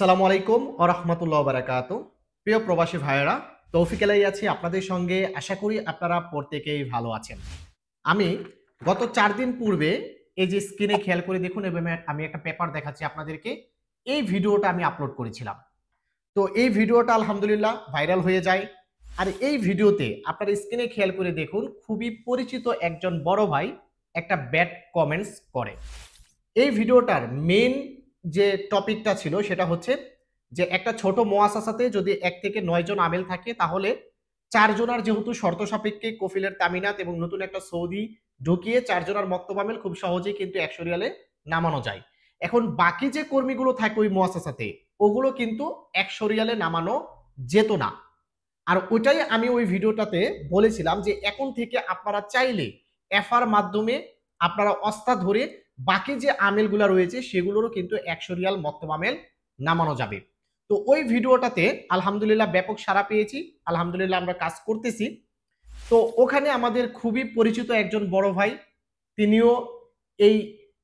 আসসালামু আলাইকুম ওয়া রাহমাতুল্লাহি ওয়া বারাকাতুহু। প্রিয় প্রবাসী ভাইয়েরা, তৌফিক এলাই আছি আপনাদের সঙ্গে। আশা করি আপনারা প্রত্যেকেই ভালো আছেন। আমি গত ৪ দিন পূর্বে এই যে স্ক্রিনে খেয়াল করে দেখুন এবং আমি একটা পেপার দেখাচ্ছি আপনাদেরকে। এই ভিডিওটা আমি আপলোড করেছিলাম। তো এই ভিডিওটা আলহামদুলিল্লাহ ভাইরাল হয়ে যায়। আর এই ভিডিওতে আপনারা স্ক্রিনে খেয়াল করে দেখুন খুবই পরিচিত একজন বড় ভাই একটা ব্যাড কমেন্টস করে। এই ভিডিওটার মেইন যে টপিকটা ছিল সেটা হচ্ছে যে একটা ছোট মুআসাসাতে যদি ১ থেকে ৯ জন আমেল থাকে তাহলে ৪ জনার যেহেতু শর্ত সাপেক্ষে কফিলের তামিনাত এবং নতুন একটা সৌদি ঢুকিয়ে ৪ জনার মক্তব আমেল খুব সহজেই কিন্তু ১০০ রিয়ালে নামানো যায়। এখন বাকি যে কর্মীগুলো থাকে ওই মুআসাসাতে ওগুলো কিন্তু ১০০ রিয়ালে নামানো যেত না। আর ওইটাই আমি ওই ভিডিওটাতে বলেছিলাম যে এখন থেকে আপনারা চাইলে এফআর মাধ্যমে আপনারা অস্তা ধরে বাকি যে আমেলগুলো রয়েছে সেগুলোরও কিন্তু ১০০ রিয়াল মক্তব আমেল নামানো যাবে। তো ওই ভিডিওটাতে আলহামদুলিল্লাহ ব্যাপক সাড়া পেয়েছি। আলহামদুলিল্লাহ আমরা কাজ করতেছি। তো ওখানে আমাদের খুবই পরিচিত একজন বড় ভাই, তিনিও এই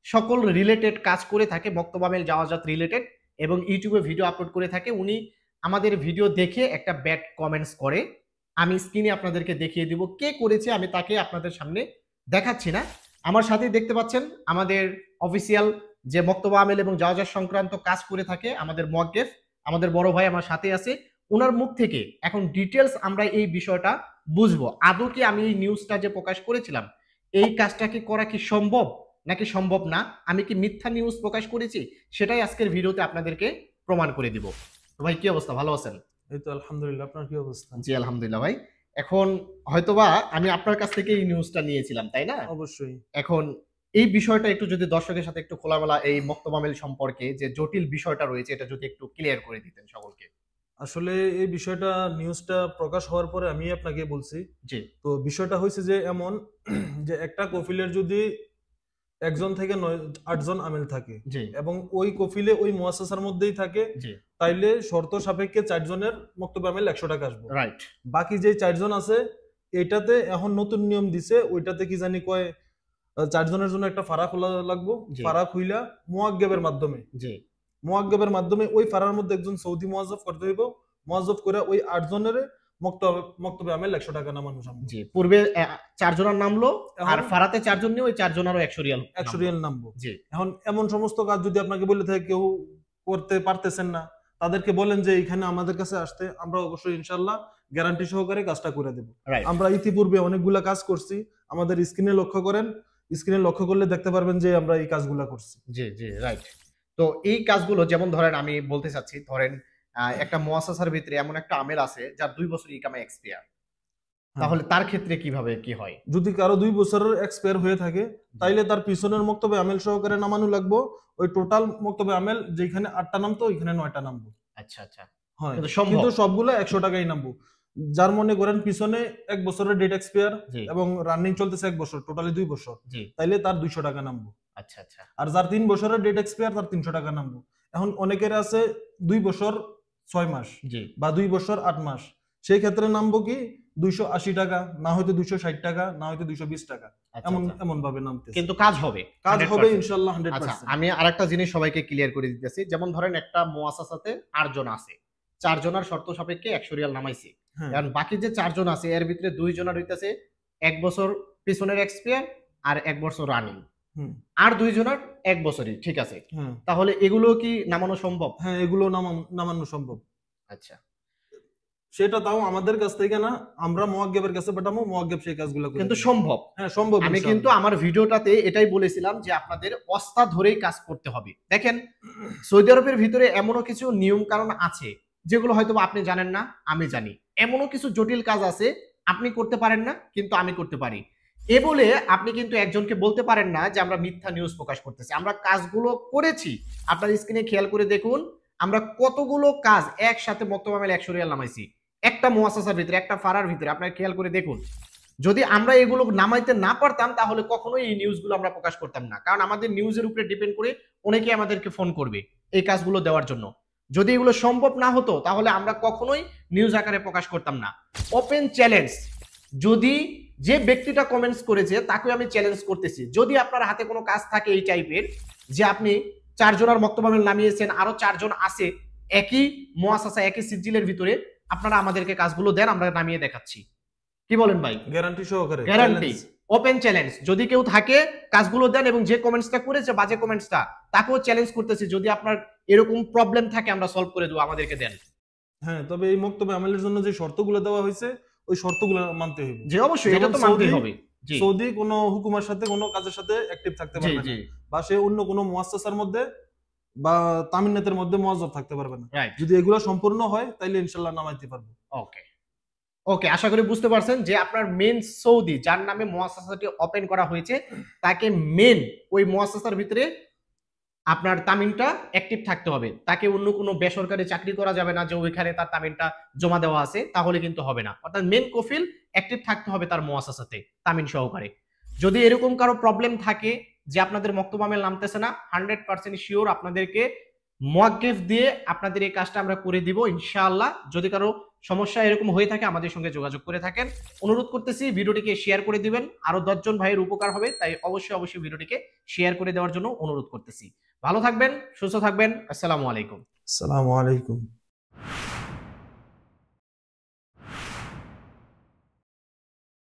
সকল রিলেটেড কাজ করে থাকে, মক্তব আমেল জাওয়াজাত রিলেটেড, এবং ইউটিউবে ভিডিও আপলোড করে থাকে। উনি আমাদের ভিডিও দেখে একটা ব্যাড কমেন্টস করে। আমি স্ক্রিনে আপনাদেরকে দেখিয়ে দিব কে করেছে, আমি তাকে আপনাদের সামনে দেখাচ্ছি না। আমার সাথেই দেখতে পাচ্ছেন আমাদের অফিসিয়াল যে মক্তব আমেল এবং জাওয়াজাত সংক্রান্ত কাজ করে থাকে আমাদের মুয়াক্কেফ, আমাদের বড় ভাই আমার সাথে আছে। ওনার মুখ থেকে এখন ডিটেলস আমরা এই বিষয়টা বুঝবো। আদৌ কি আমি এই নিউজটা যে প্রকাশ করেছিলাম এই কাজটা কি করা কি সম্ভব নাকি সম্ভব না, আমি কি মিথ্যা নিউজ প্রকাশ করেছি, সেটাই আজকের ভিডিওতে আপনাদেরকে প্রমাণ করে দিব। তো ভাই কি অবস্থা, ভালো আছেন? এই তো আলহামদুলিল্লাহ। আপনার কি অবস্থা? জি আলহামদুলিল্লাহ ভাই। এখন হয়তোবা আমি আপনার কাছ থেকে এই নিউজটা নিয়েছিলাম, তাই না? অবশ্যই। এখন এই বিষয়টা একটু যদি দর্শকের সাথে একটু খোলামেলা এই মক্তব আমেল সম্পর্কে যে জটিল বিষয়টা রয়েছে এটা যদি একটু ক্লিয়ার করে দিতেন সকলকে। আসলে এই বিষয়টা নিউজটা প্রকাশ হওয়ার পরে আমি আপনাকে বলছি। জি তো বিষয়টা হয়েছে যে এমন যে একটা কফিলের যদি ১ জন থেকে ৮ জন আমেল থাকে জি এবং ওই কফিলে ওই মুআসাসার মধ্যেই থাকে, জি তাইলে শর্ত সাপেক্ষে ৪ জনের মক্তব আমেল ১০০ টাকা আসবে। রাইট। বাকি যে ৪ জন আছে এটাতে এখন নতুন নিয়ম দিছে, ওইটাতে কি জানি কয় ৪ জনের জন্য একটা ফারা খোলা লাগবো। জি ফারা খুইলা মুয়াক্কেবের মাধ্যমে জি মুয়াক্কেবের মাধ্যমে ওই ফারার মধ্যে একজন সৌদি মুয়াজ্জফ করতে হইব। মুয়াজ্জফ করে ওই ৮ জনের মক্তবে আমেল ১০০ টাকা নামানো সম্ভব। জি পূর্বে ৪ জনের নামলো আর এখন ফারাতে ৪ জন নিয়ে ওই ৪ জনেরও ১০০ রিয়াল ১০০ নামলো। রিয়াল নামবো। জি এখন এমন সমস্ত কাজ যদি আপনাকে বলে থাকে কেউ করতে পারতেছেন না, তাদেরকে বলেন যে এখানে আমাদের কাছে আসতে, আমরা অবশ্যই ইনশাআল্লাহ গ্যারান্টি সহকারে কাজটা করে দেব। রাইট। আমরা ইতিপূর্বে অনেকগুলা কাজ করছি। আমাদের স্ক্রিনে লক্ষ্য করেন। স্ক্রিনে লক্ষ্য করলে দেখতে পারবেন যে আমরা এই কাজগুলা করছি। জি জি রাইট। তো এই কাজগুলো যেমন ধরেন আমি বলতে চাচ্ছি, ধরেন একটা মুআসাসার ভিতরে এমন একটা আমেল আছে যার ২ বছর ইকামা এক্সপায়ার, হ্যাঁ। তাহলে তার ক্ষেত্রে কিভাবে কি হয়? যদি কারো ২ বছরের এক্সপায়ার হয়ে থাকে তাইলে তার পিছনের মক্তবে আমেল সহকারে নামানো লাগবো। ওই টোটাল মক্তবে আমেল যেখানে ৮টা নামতো ওইখানে ৯টা নামবো। আচ্ছা আচ্ছা। হয়। কিন্তু সম্ভব? কিন্তু সবগুলা ১০০ টাকাই নামবো। যার মনে করেন পিছনে ১ বছরের ডেট এক্সপায়ার জি এবং রানিং চলতেছে ১ বছর, টোটালি ২ বছর। জি তাইলে তার ২০০ টাকা নামবো। আচ্ছা আচ্ছা। আর যার ৩ বছরের ডেট এক্সপায়ার তার ৩০০ টাকা নামবো। এখন অনেকের আছে ২ বছর ৬ মাস জি বা ২ বছর ৮ মাস। সেই ক্ষেত্রে নামবো কি ২৮০ টাকা, না হয়তো ২৬০ টাকা, না হয়তো ২২০ টাকা। আচ্ছা এমন আচ্ছা। এমন ভাবে নামতেছে। কিন্তু কাজ হবে, কাজ হবে 100%। ইনশাআল্লাহ আচ্ছা 100%। আমি আরেকটা জিনিস সবাইকে ক্লিয়ার করে দিতেছি। যেমন ধরেন একটা মুআসাসাতে ৮ জন আছে, ৪ জনের শর্ত সাপেক্ষে ১০০ রিয়াল নামাইছি। হ্যাঁ। এখন বাকি যে ৪ জন আছে এর ভিতরে ২ জনের হইতাছে ১ বছর পিছনের এক্সপায়ার আর ১ বছর রানিং। হুম। আর ২ জনের ১ বছরই, ঠিক আছে। হ্যাঁ। তাহলে এগুলো কি নামানো সম্ভব? হ্যাঁ, এগুলো নামানো সম্ভব। আচ্ছা। সেটা তাও আমাদের কাছ থেকে না, আমরা মুয়াক্কেবের কাছে পাঠাবো, মুয়াক্কেব সেই কাজগুলো করে কিন্তু দিবে। সম্ভব। হ্যাঁ, সম্ভব আমি ইনশাআল্লাহ। কিন্তু আমার ভিডিওটাতে এটাই বলেছিলাম যে আপনাদের অস্তা ধরেই কাজ করতে হবে। দেখেন সৌদি আরবের ভিতরে এমনও কিছু নিয়ম কানুন আছে যেগুলো হয়তো আপনি জানেন না, আমি জানি। এমনও কিছু জটিল কাজ আছে আপনি করতে পারেন না কিন্তু আমি করতে পারি। এ বলে আপনি কিন্তু একজনকে বলতে পারেন না যে আমরা মিথ্যা নিউজ প্রকাশ করতেছি। আমরা কাজগুলো করেছি। আপনার স্ক্রিনে খেয়াল করে দেখুন আমরা কতগুলো কাজ একসাথে মক্তব আমেল ১০০ রিয়াল নামাইছি। একটা মুআসাসার ভিতরে, একটা ফারার ভিতরে আপনারা খেয়াল করে দেখুন। যদি আমরা এগুলো নামাইতে না পারতাম তাহলে কখনোই এই নিউজগুলো আমরা প্রকাশ করতাম না। কারণ আমাদের নিউজের উপরে ডিপেন্ড করে অনেকেই আমাদেরকে ফোন করবে এই কাজগুলো দেওয়ার জন্য। যদি এগুলো সম্ভব না হতো তাহলে আমরা কখনোই নিউজ আকারে প্রকাশ করতাম না। ওপেন চ্যালেঞ্জ, যদি যে ব্যক্তিটা কমেন্টস করেছে তাকে আমি চ্যালেঞ্জ করতেছি, যদি আপনার হাতে কোনো কাজ থাকে এই টাইপের যে আপনি ৪ জনের মক্তব আমেল নামিয়েছেন, আরো ৪ জন আছে, একই মুআসাসা একই সিজিলের ভিতরে আপনারা আমাদেরকে কাজগুলো দেন, আমরা নামিয়ে দেখাচ্ছি। কি বলেন ভাই? গ্যারান্টি সহকারে, গ্যারান্টি, ওপেন চ্যালেঞ্জ। যদি কেউ থাকে কাজগুলো দেন, এবং যে কমেন্টসটা করেছে বাজে কমেন্টসটা, তাকেও চ্যালেঞ্জ করতেছি, যদি আপনার এরকম প্রবলেম থাকে আমরা সলভ করে দেবো, আমাদেরকে দেন। হ্যাঁ, তবে এই মক্তবে আমলের জন্য যে শর্তগুলো দেওয়া হয়েছে ওই শর্তগুলো মানতে হবে। যে অবশ্যই এটা তো মানতেই হবে। জি সৌদি কোনো হুকুমের সাথে কোনো কাজের সাথে অ্যাক্টিভ থাকতে জি পারবে জি না, বা সে অন্য কোনো মুআসসাসার মধ্যে বা তামিনাতের মধ্যে মুয়াজ্জব থাকতে পারবে না। রাইট। যদি এগুলো সম্পূর্ণ হয় তাইলে ইনশাআল্লাহ নামাইতে পারবো। ওকে ওকে, আশা করি বুঝতে পারছেন যে আপনার মেন সৌদি যার নামে মুআসসাসাটি ওপেন করা হয়েছে, তাকে মেন ওই মুআসসাসার ভিতরে আপনার তামিনটা অ্যাক্টিভ থাকতে হবে। তাকে অন্য কোনো বেসরকারি চাকরি করা যাবে না যে ওইখানে তার তামিনটা জমা দেওয়া আছে, তাহলে কিন্তু হবে না। অর্থাৎ মেন কফিল অ্যাক্টিভ থাকতে হবে তার মুআসসাসাতে তামিন সহকারে। যদি এরকম কারো প্রবলেম থাকে যে আপনাদের মক্তব আমেল নামতেছে না, 100% শিওর আপনাদেরকে মুয়াক্কিফ দিয়ে আপনাদের এই কাজটা আমরা করে দিব ইনশাআল্লাহ। যদি কারো সমস্যা এরকম হয়ে থাকে আমাদের সঙ্গে যোগাযোগ করে থাকেন, অনুরোধ করতেছি ভিডিওটিকে শেয়ার করে দিবেন, আরো 10 জন ভাইয়ের উপকার হবে, তাই অবশ্যই ভিডিওটিকে শেয়ার করে দেওয়ার জন্য অনুরোধ করতেছি। ভালো থাকবেন, সুস্থ থাকবেন। আসসালামু আলাইকুম। আসসালামু আলাইকুম।